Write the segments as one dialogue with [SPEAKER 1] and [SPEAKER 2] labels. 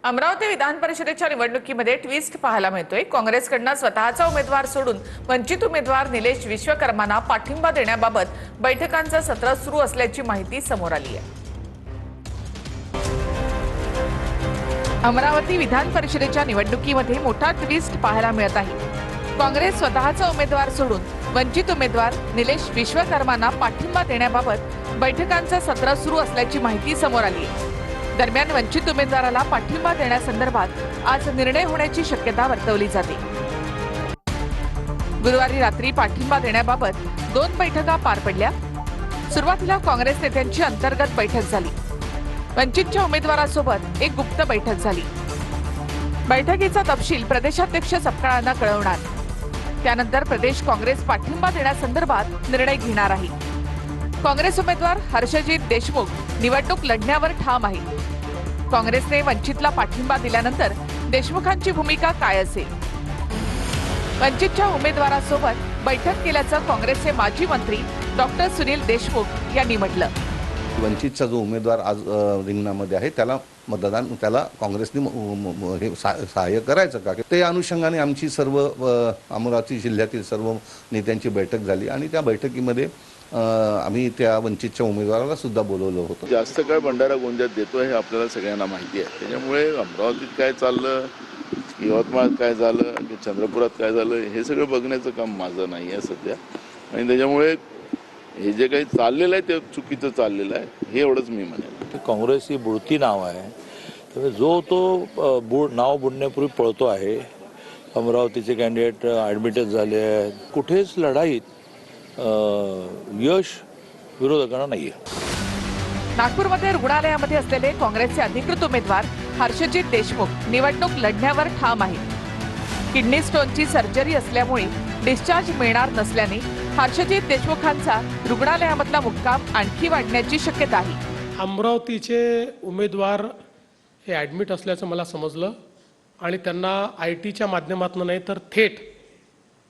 [SPEAKER 1] अमरावती विधान परिषदेच्या निवडणुकीमध्ये ट्विस्ट पाहायला मिळतोय। काँग्रेसकडून स्वतःचा उमेदवार सोडून वंचित उमेदवार निलेश विश्वकर्मांना पाठिंबा देण्याबाबत बैठकांचं सत्र सुरू असल्याची माहिती समोर आली आहे। अमरावती विधान परिषदेच्या निवडणुकीमध्ये मोठा ट्विस्ट पाहायला मिळत आहे। काँग्रेस स्वतःचा उमेदवार सोडून वंचित उमेदवार निलेश विश्वकर्मांना पाठिंबा देण्याबाबत बैठकांचं सत्र सुरू असल्याची माहिती समोर आली आहे। दरम्यान वंचित उमेदवाराला पाठिंबा देण्यासंदर्भात आज निर्णय होण्याची शक्यता वर्तवली जाते। गुरुवारी रात्री पाठिंबा देण्याबाबत 2 बैठका पार पडल्या। सुरुवातीला काँग्रेस नेत्यांची अंतर्गत बैठक झाली। वंचितच्या उमेदवारासोबत एक गुप्त बैठक झाली। बैठकीचा तपशील प्रदेशाध्यक्ष सपकाळांना कळवणार। त्यानंतर प्रदेश काँग्रेस पाठिंबा देण्यासंदर्भात निर्णय घेणार आहे। काँग्रेस उमेदवार हर्षजित देशमुख निवडणूक लढण्यावर ठाम आहे। काँग्रेसने वंचितला पाठिंबा दिल्यानंतर देशमुखांची भूमिका काय असेल? वंचितच्या उमेदवारासोबत बैठक केल्याचं काँग्रेसचे माजी मंत्री डॉक्टर सुनील देशमुख यांनी म्हटलं।
[SPEAKER 2] वंचितचा जो उमेदवार आज रिंगणामध्ये आहे त्याला मतदान त्याला काँग्रेसने सहाय्य करायचं का ते अनुषंगाने आमची सर्व अमरावती जिल्ह्यातील सर्व नेत्यांची बैठक झाली आणि त्या बैठकीमध्ये आम्ही त्या वंचितच्या उमेदवाराला सुद्धा बोलवलं होतं।
[SPEAKER 3] जास्त काळ भंडारा गोंदियात देतो हे आपल्याला सगळ्यांना माहिती आहे। त्याच्यामुळे अमरावतीत काय चाललं, यवतमाळात काय झालं, की चंद्रपुरात काय झालं हे सगळं बघण्याचं काम माझं नाही आहे सध्या। आणि त्याच्यामुळे हे जे काही चाललेलं आहे ते चुकीचं चाललेलं आहे हे एवढंच मी म्हणेन।
[SPEAKER 4] काँग्रेस ही बुडती नाव आहे, तर जो तो नाव बुडण्यापूर्वी पळतो आहे। अमरावतीचे कॅन्डिडेट ॲडमिटेड झाले आहेत। कुठेच लढाईत यश विरोधकांना नाहीये।
[SPEAKER 1] नागपूरमध्ये रुग्णालयामध्ये असलेले काँग्रेसचे अधिकृत उमेदवार हर्षजित देशमुख निवडणूक लढण्यावर ठाम आहेत। किडनी स्टोनची सर्जरी असल्यामुळे डिस्चार्ज मिळणार नसल्याने हर्षजित देशमुखांचा रुग्णालयामधला मुक्काम आणखी वाढण्याची शक्यता आहे।
[SPEAKER 5] अमरावतीचे उमेदवार हे ॲडमिट असल्याचं मला समजलं आणि त्यांना IT च्या माध्यमातून नाही तर थेट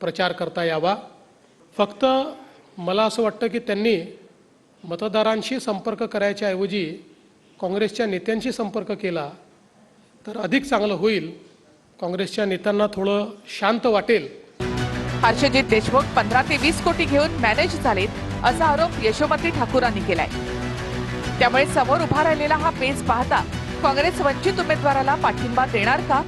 [SPEAKER 5] प्रचार करता यावा। फक्त मला असं वाटतं की त्यांनी मतदारांशी संपर्क करायच्या ऐवजी काँग्रेसच्या नेत्यांशी संपर्क केला तर अधिक चांगलं होईल। काँग्रेसच्या नेत्यांना थोडं शांत वाटेल।
[SPEAKER 1] हर्षजित देशमुख 15 ते 20 कोटी घेऊन मॅनेज झालेत असा आरोप यशोमती ठाकूरांनी केलाय। त्यामुळे समोर उभा राहिलेला हा पेच पाहता काँग्रेस वंचित उमेदवाराला पाठिंबा देणार का